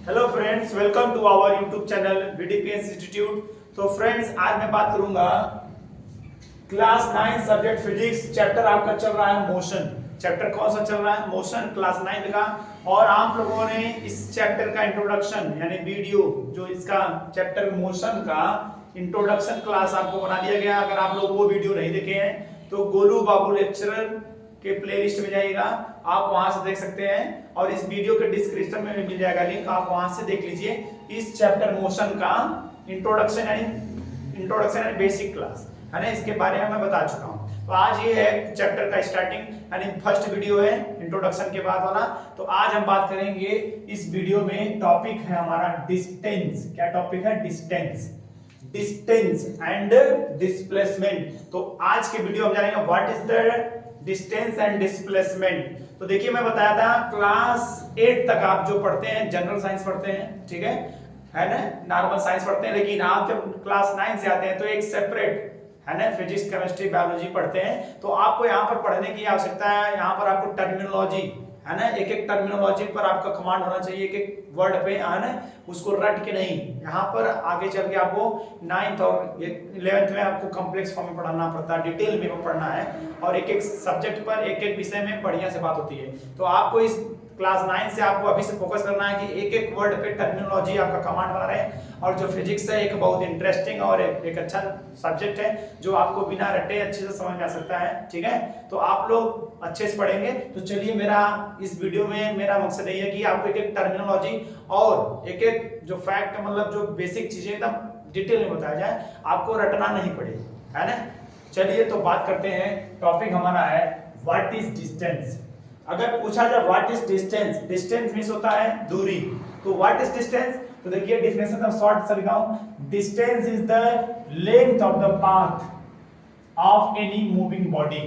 Hello friends, welcome to our YouTube channel VDPS institute. तो friends, आज मैं बात करूंगा क्लास 9 सब्जेक्ट फिजिक्स। चैप्टर आपका चल रहा है मोशन। चैप्टर कौन सा चल रहा है? मोशन, क्लास 9 का। और आप लोगों ने इस चैप्टर का इंट्रोडक्शन यानी वीडियो, जो इसका चैप्टर मोशन का इंट्रोडक्शन क्लास आपको बना दिया गया। अगर आप लोग वो वीडियो नहीं देखे हैं तो गोलू बाबू लेक्चरर के प्लेलिस्ट में जाइएगा, आप वहां से देख सकते हैं। और इस वीडियो के डिस्क्रिप्शन में भी मिल जाएगा लिंक, आप वहां से देख लीजिए। इस चैप्टर मोशन का इंट्रोडक्शन यानी बेसिक क्लास है ना, इसके बारे में मैं बता चुका हूं। तो आज ये है चैप्टर का स्टार्टिंग यानी फर्स्ट वीडियो है इंट्रोडक्शन के बाद वाला। तो आज हम बात करेंगे इस वीडियो में, टॉपिक है हमारा डिस्टेंस। क्या टॉपिक है? Distance and displacement. तो आज के वीडियो हम जानेंगे what is the distance and displacement. तो देखिए, मैं बताया था क्लास 8 तक आप जो पढ़ते हैं जनरल साइंस पढ़ते हैं, ठीक है ना, नॉर्मल साइंस पढ़ते हैं। लेकिन आप जब क्लास 9 से आते हैं तो एक सेपरेट है ना, फिजिक्स, केमिस्ट्री, बायोलॉजी पढ़ते हैं। तो आपको यहाँ पर पढ़ने की आवश्यकता है। यहाँ पर आपको टर्मिनोलॉजी है ना, एक एक टर्मिनोलॉजी पर आपका कमांड होना चाहिए, एक एक वर्ड पे है ना, उसको रट के नहीं। यहाँ पर आगे चल के आपको 9th और 11th में आपको कॉम्प्लेक्स फॉर्म में पढ़ना पड़ता है, डिटेल में पढ़ना है। और एक एक सब्जेक्ट पर एक एक विषय में बढ़िया से बात होती है। तो आपको इस क्लास 9 से आपको अभी से फोकस करना है कि एक एक वर्ड पे टर्मिनोलॉजी आपका कमांड बना रहे। और जो फिजिक्स है एक बहुत इंटरेस्टिंग और एक अच्छा सब्जेक्ट है, जो आपको बिना रटे अच्छे से समझ में आ सकता है, ठीक है। तो आप लोग अच्छे से पढ़ेंगे। तो चलिए, मेरा इस वीडियो में मेरा मकसद यही है कि आपको एक एक टर्मिनोलॉजी और एक एक जो फैक्ट, मतलब जो बेसिक चीजें एकदम डिटेल में बताया जाए, आपको रटना नहीं पड़े, है ना। चलिए, तो बात करते हैं। टॉपिक हमारा है व्हाट इज डिस्टेंस। अगर पूछा जाए what is distance, distance means होता है दूरी। तो व्हाट इज डिस्टेंस? तो देखिए, डिफिनेशन ऑफ शॉर्ट से लिखाऊं, distance is the length of the path of any moving body.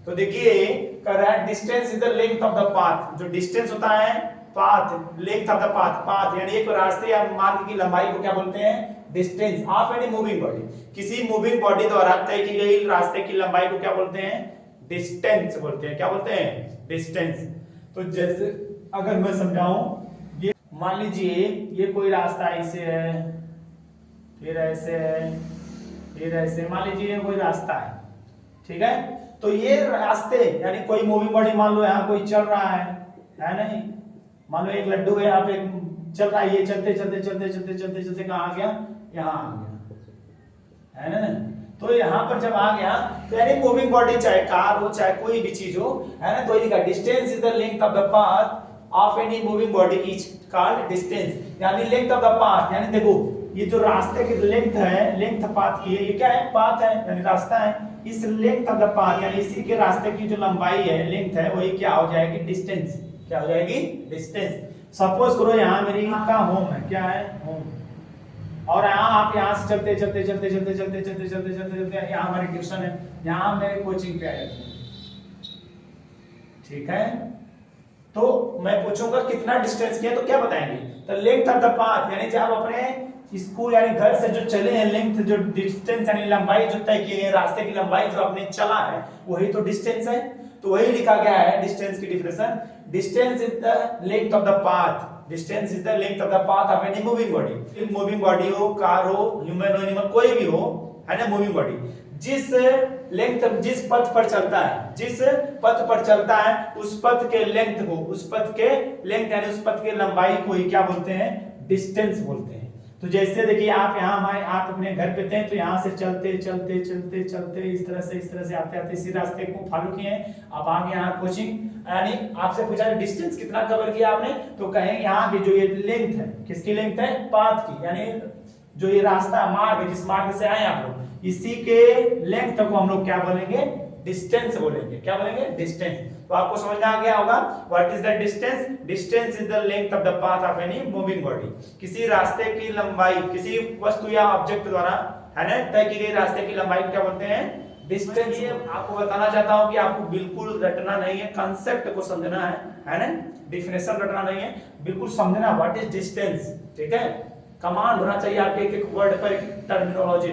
तो देखिए, कह रहा है distance is the length of the path. जो डिस्टेंस होता है, path, length of the path यानी एक रास्ते या मार्ग की लंबाई को क्या बोलते हैं? Distance of any moving body. किसी मूविंग बॉडी द्वारा तय की गई रास्ते की लंबाई को क्या बोलते हैं? डिस्टेंस बोलते हैं। क्या बोलते हैं? डिस्टेंस। तो जैसे अगर मैं समझाऊं, ये मान लीजिए ये कोई रास्ता ऐसे है, फिर ऐसे है, फिर ऐसे, मान लीजिए ये कोई रास्ता है, ठीक है। तो ये रास्ते यानी कोई मूविंग बॉडी, मान लो यहाँ कोई चल रहा है नहीं, मान लो एक लड्डू है यहाँ पे चल रहा है, ये चलते चलते चलते चलते चलते चलते कहाँ आ गया? यहाँ आ गया, है ना। तो यहाँ पर जब आ गया तो यानी मूविंग बॉडी, चाहे कार हो चाहे कोई भी चीज हो, है ना, तो ये लिखा distance is the length of the path of any moving body is called distance. यानी लेंथ ऑफ द पाथ, यानी देखो ये जो रास्ते की लेंथ है, लेंथ पाथ की है, ये क्या है? पाथ है यानी रास्ता है। इस लेंथ ऑफ द पाथ यानी इसी के रास्ते की जो लंबाई है, लेंथ है, वही क्या हो जाएगी? डिस्टेंस। क्या हो जाएगी? डिस्टेंस। सपोज करो यहाँ मेरी का होम है, क्या है? होम। और आप यहाँ से चलते चलते चलते चलते चलते चलते चलते चलते चलते यहाँ हमारी ट्यूशन है, यहाँ मेरे कोचिंग पे आए, ठीक है। तो मैं पूछूंगा कितना डिस्टेंस किया, तो क्या बताएंगे? तो लेंथ ऑफ द पाथ यानी जब अपने स्कूल यानी घर से जो चले हैं, लेंथ जो डिस्टेंस यानी लंबाई जो तय की है, रास्ते की लंबाई जो आपने चला है, वही तो डिस्टेंस है। तो वही लिखा गया है डिस्टेंस की definition, distance is the length of the path. Distance is the length of the path of any moving body. Moving body हो, कार हो, ह्यूमन हो, एनिमल, कोई भी हो, है ना, मूविंग बॉडी जिस लेंथ, जिस पथ पर चलता है, जिस पथ पर चलता है, उस पथ के लेंथ को, उस पथ के लेंथ यानी उस पथ के लंबाई को ही क्या बोलते हैं? डिस्टेंस बोलते हैं। तो जैसे देखिए, आप यहाँ हमारे, आप अपने घर पे थे, तो यहाँ से चलते चलते चलते चलते इस तरह से आते आते इसी रास्ते को फॉलो किए, आप आ गए यहाँ कोचिंग। यानी आपसे पूछा डिस्टेंस कितना कवर किया आपने, तो कहेंगे यहाँ की जो ये लेंथ है, किसकी लेंथ है? पाथ की। यानी जो ये रास्ता मार्ग, जिस मार्ग से आए आप लोग, इसी के लेंथ को हम लोग क्या बोलेंगे? डिस्टेंस बोलेंगे। क्या बोलेंगे? डिस्टेंस। तो आपको समझ में आ गया होगा what is the distance. Distance is the length of the path of any moving body. किसी रास्ते की लंबाई, किसी वस्तु या ऑब्जेक्ट द्वारा, है ना, तय की गई रास्ते की लंबाई क्या बोलते हैं? डिस्टेंस। ये आपको बताना चाहता हूं कि आपको बिल्कुल रटना नहीं है, कांसेप्ट को समझना है ना, डिफिनेशन रटना नहीं है, बिल्कुल समझना व्हाट इज डिस्टेंस, ठीक है। कमांड होना चाहिए आपके एक एक वर्ड पर, एक टर्मिनोलॉजी।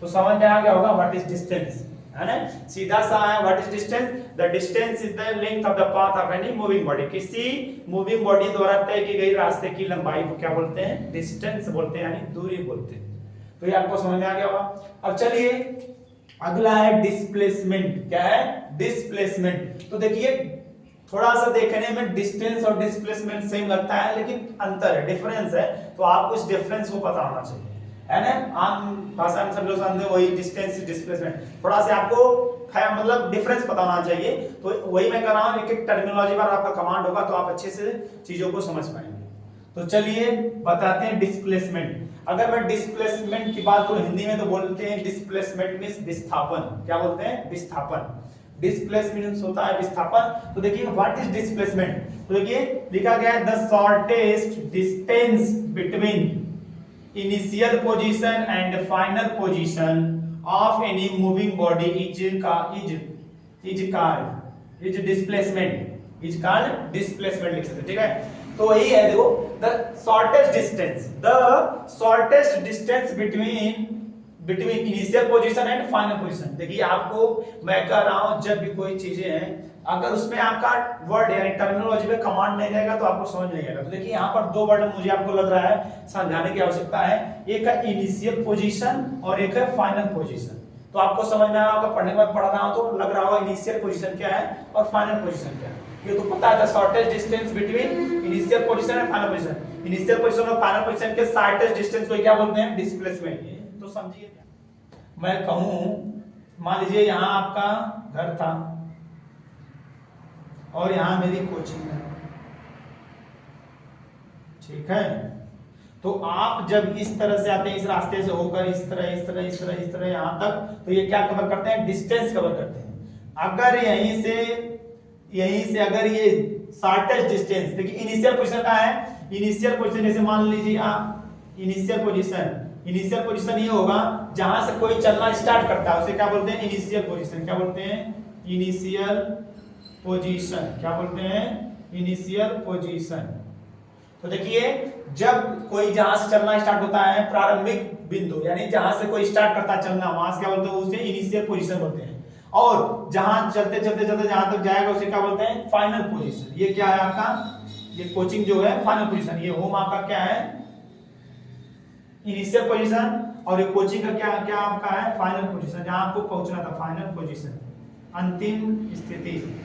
तो समझ में आ गया होगा व्हाट इज डिस्टेंस, है ना, सीधा सा है। What is distance? The distance is the length of the path of any moving body. किसी मूविंग बॉडी द्वारा तय की गई रास्ते की लंबाई को क्या बोलते हैं? डिस्टेंस बोलते हैं, यानी दूरी बोलते हैं। तो ये आपको समझ में आ गया होगा। अब चलिए अगला है डिस्प्लेसमेंट। क्या है? डिस्प्लेसमेंट। तो देखिए थोड़ा सा देखने में डिस्टेंस और डिस्प्लेसमेंट सेम लगता है, लेकिन अंतर है, डिफरेंस है। तो आपको इस डिफरेंस को पता होना चाहिए, है ना। आम भाषा में सब लोग समझते हैं वही डिस्टेंस डिस्प्लेसमेंट, थोड़ा सा आपको मतलब डिफरेंस पता होना चाहिए। तो वही मैं कर रहा हूँ, एक टर्मिनोलॉजी पर आपका कमांड होगा तो आप अच्छे से चीजों को समझ पाएंगे। तो चलिए बताते हैं डिस्प्लेसमेंट। अगर मैं डिस्प्लेसमेंट की बात करूं हिंदी में तो बोलते हैं डिस्प्लेसमेंट मींस विस्थापन। क्या बोलते हैं? विस्थापन। डिस्प्लेसमेंट होता है विस्थापन। तो देखिए व्हाट इज डिस्प्लेसमेंट? तो देखिए लिखा गया है the shortest distance between initial position and final position of any moving body is displacement. Is called displacement लिख सकते हैं, ठीक है। तो वही है, देखो the shortest distance between initial position and final position. देखिए आपको मैं कह रहा हूं जब भी कोई चीजें हैं अगर उसमें आपका वर्ड यानी टर्मिनोलॉजी में कमांड नहीं रहेगा तो आपको समझ नहीं आएगा। तो देखिए यहाँ पर दो वर्ड मुझे आपको लग रहा है समझाने की आवश्यकता है, एक है इनिशियल पोजीशन और एक है फाइनल पोजीशन। तो आपको समझ में आ रहा होगा, पढ़ने के बाद पढ़ रहा हूं तो लग रहा होगा इनिशियल पोजीशन क्या है और फाइनल पोजीशन क्या है। ये तो पता है, shortest distance between initial position and final position. Initial position और फाइनल पोजीशन के शॉर्टेस्ट डिस्टेंस को क्या बोलते हैं? डिस्प्लेसमेंट। तो समझिए, मैं कहूं मान लीजिए यहां आपका घर था और यहां मेरी कोचिंग है, ठीक है। तो आप जब इस तरह से आते हैं, इस रास्ते से होकर इस तरह यहां तक, तो ये क्या कवर करते हैं? डिस्टेंस कवर करते हैं। अगर यहीं से अगर ये शॉर्टेस्ट डिस्टेंस, देखिए इनिशियल पोजीशन का है, इनिशियल पोजीशन जैसे मान लीजिए आप इनिशियल पोजीशन ये होगा जहां से कोई चलना स्टार्ट करता है, उसे क्या बोलते हैं? Initial position. क्या बोलते हैं? Initial position. क्या बोलते हैं? Initial position. तो देखिए जब कोई जहां से चलना स्टार्ट होता है, प्रारंभिक बिंदु यानी जहां से कोई स्टार्ट करता है चलना, वहां से क्या बोलते हैं? उसे इनिशियल पोजीशन बोलते हैं। और जहां चलते जहां तक जाएगा उसे क्या बोलते हैं? Final position. ये क्या है आपका? ये कोचिंग जो है फाइनल पोजीशन। ये होम आपका क्या है? Initial position. और ये कोचिंग का क्या आपका है? फाइनल पोजीशन, जहां आपको पहुंचना था, फाइनल पोजीशन, अंतिम स्थिति,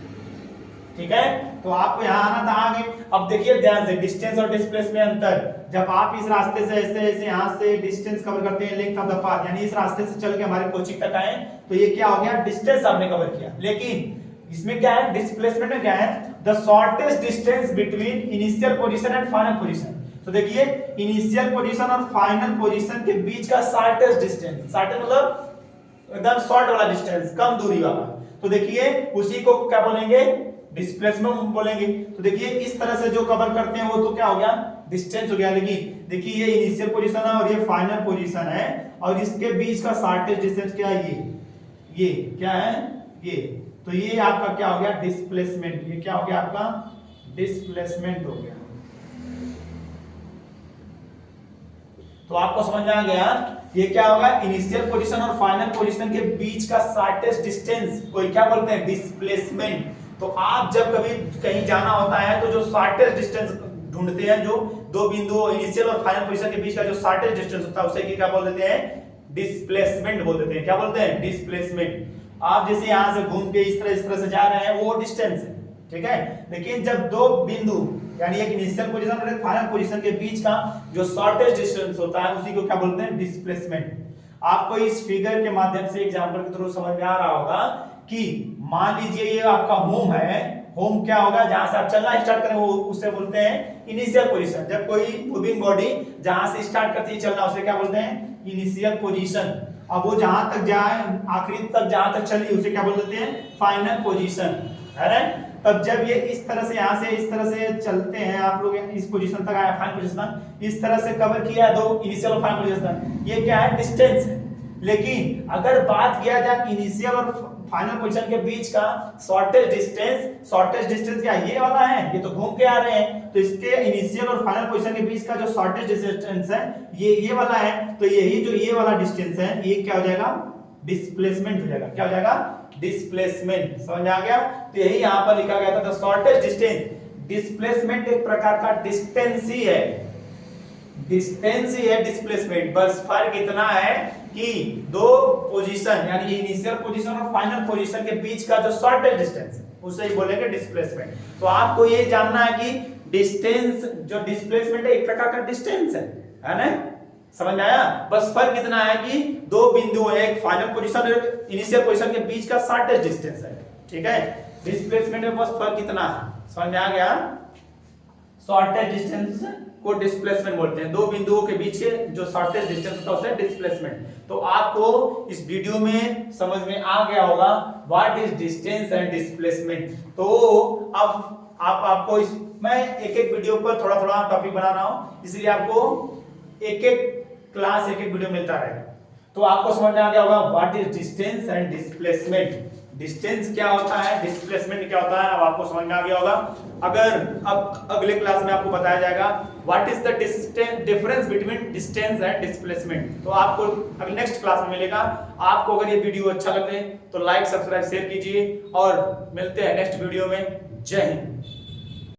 ठीक है। तो आपको यहां आना था आगे। अब देखिए ध्यान से डिस्टेंस और डिस्प्लेस में अंतर। जब आप इस रास्ते से ऐसे यहां से डिस्टेंस कवर करते हैं, लेंथ ऑफ द पाथ, यानी इस रास्ते से चल के हमारे कोचिंग तक आए, तो ये क्या हो गया? डिस्टेंस आपने कवर किया। लेकिन इसमें क्या है? डिस्प्लेसमेंट में क्या है? The shortest distance between initial position and final position. तो देखिए इनिशियल पोजीशन और फाइनल पोजीशन के बीच का शॉर्टेस्ट डिस्टेंस, शॉर्टेस्ट मतलब एकदम शॉर्ट वाला डिस्टेंस, कम दूरी वाला, तो देखिए उसी को क्या बोलेंगे? डिस्प्लेसमेंट बोलेंगे। तो देखिए इस तरह से जो कवर करते हैं वो तो क्या हो गया? डिस्टेंस हो गया। लेकिन देखिए ये इनिशियल पोजीशन है और ये फाइनल पोजीशन है, और इसके बीच का शॉर्टेस्ट डिस्टेंस क्या है? ये क्या है? ये। तो ये आपका क्या हो गया? डिस्प्लेसमेंट। ये क्या हो गया आपका? डिस्प्लेसमेंट हो गया। तो आपको समझ में आ गया ये क्या होगा? इनिशियल पोजीशन और फाइनल पोजीशन के बीच का शॉर्टेस्ट डिस्टेंस को क्या बोलते हैं? डिस्प्लेसमेंट। तो आप जब कभी कहीं जाना होता है तो जो शॉर्टेस्ट डिस्टेंस ढूंढते हैं, जो दो बिंदु इनिशियल और फाइनल पोजीशन के बीच का जो शॉर्टेस्ट डिस्टेंस होता है उसे क्या बोल देते हैं? डिस्प्लेसमेंट बोल देते हैं। क्या बोलते हैं? डिस्प्लेसमेंट। आप जैसे यहां से घूम के इस तरह से जा रहे हैं वो डिस्टेंस है, ठीक है। लेकिन जब दो बिंदु यानी एक इनिशियल पोजीशन और एक फाइनल पोजीशन के बीच का जो शॉर्टेस्ट डिस्टेंस होता है उसी को क्या बोलते हैं? डिस्प्लेसमेंट। आपको इस फिगर के माध्यम से एग्जांपल के थ्रू समझ में आ रहा होगा कि मान लीजिए ये आपका होम है। होम क्या होगा? जहां से आप चलना स्टार्ट करें वो उसे बोलते हैं इनिशियल पोजीशन। जब कोई मूविंग बॉडी जहां से स्टार्ट करती है चलना उसे क्या बोलते हैं? Initial position. अब वो जहां तक जाए आखिरी तक जहां तक चली उसे क्या बोल देते हैं? फाइनल पोजीशन, है ना। तब जब ये इस तरह से यहां से इस तरह से चलते हैं, आप लोग इस पोजीशन तक आए, फाइनल पोजीशन, इस तरह से कवर किया है दो इनिशियल और फाइनल पोजीशन, ये क्या है? डिस्टेंस है। लेकिन अगर बात किया जाए इनिशियल और फाइनल पोजीशन के बीच का शॉर्टेस्ट डिस्टेंस क्या ये वाला है? ये तो घूम के आ रहे हैं, तो इसके इनिशियल और फाइनल पोजीशन के बीच का जो शॉर्टेस्ट डिस्टेंस है ये वाला है। तो यही जो ये वाला डिस्टेंस है ये क्या हो जाएगा? डिस्प्लेसमेंट हो जाएगा। क्या हो जाएगा? डिस्प्लेसमेंट। समझ में आ गया? तो यही यहां पर लिखा गया था द शॉर्टेस्ट डिस्टेंस। डिस्प्लेसमेंट एक प्रकार का डिस्टेंस ही है, डिस्टेंस ही है डिस्प्लेसमेंट। बस फर्क इतना है कि दो पोजीशन यानी इनिशियल पोजीशन और फाइनल पोजीशन के बीच का जो शॉर्टेस्ट डिस्टेंस उसे ही बोलेंगे डिस्प्लेसमेंट। तो आपको ये जानना है कि डिस्टेंस जो डिस्प्लेसमेंट है एक प्रकार का डिस्टेंस है ना? समझ में आया? बस फर्क इतना है कि दो बिंदु है, एक फाइनल पोजीशन और इनिशियल पोजीशन के बीच का शॉर्टेस्ट डिस्टेंस है। ठीक है, डिस्प्लेसमेंट में बस फर्क इतना है। समझ में आ गया? शॉर्टेस्ट डिस्टेंस को डिस्प्लेसमेंट बोलते हैं। दो बिंदुओं के बीच के जो शॉर्टेस्ट डिस्टेंस होता है उसे डिस्प्लेसमेंट। तो आपको इस वीडियो में समझ में आ गया होगा what is distance and displacement. तो अब आपको इस मैं एक एक वीडियो पर थोड़ा थोड़ा टॉपिक बना रहा हूं, इसलिए आपको एक एक क्लास एक एक वीडियो मिलता रहेगा। तो आपको समझ में आ गया होगा what is distance and displacement. Distance क्या होता है, डिस्प्लेसमेंट क्या होता है, अब आपको समझ में आ गया होगा। अगर अब अगले क्लास में आपको बताया जाएगा what is the difference between distance and displacement. तो आपको अगले नेक्स्ट क्लास में मिलेगा। आपको अगर ये वीडियो अच्छा लगे तो लाइक सब्सक्राइब शेयर कीजिए और मिलते हैं नेक्स्ट वीडियो में। जय हिंद।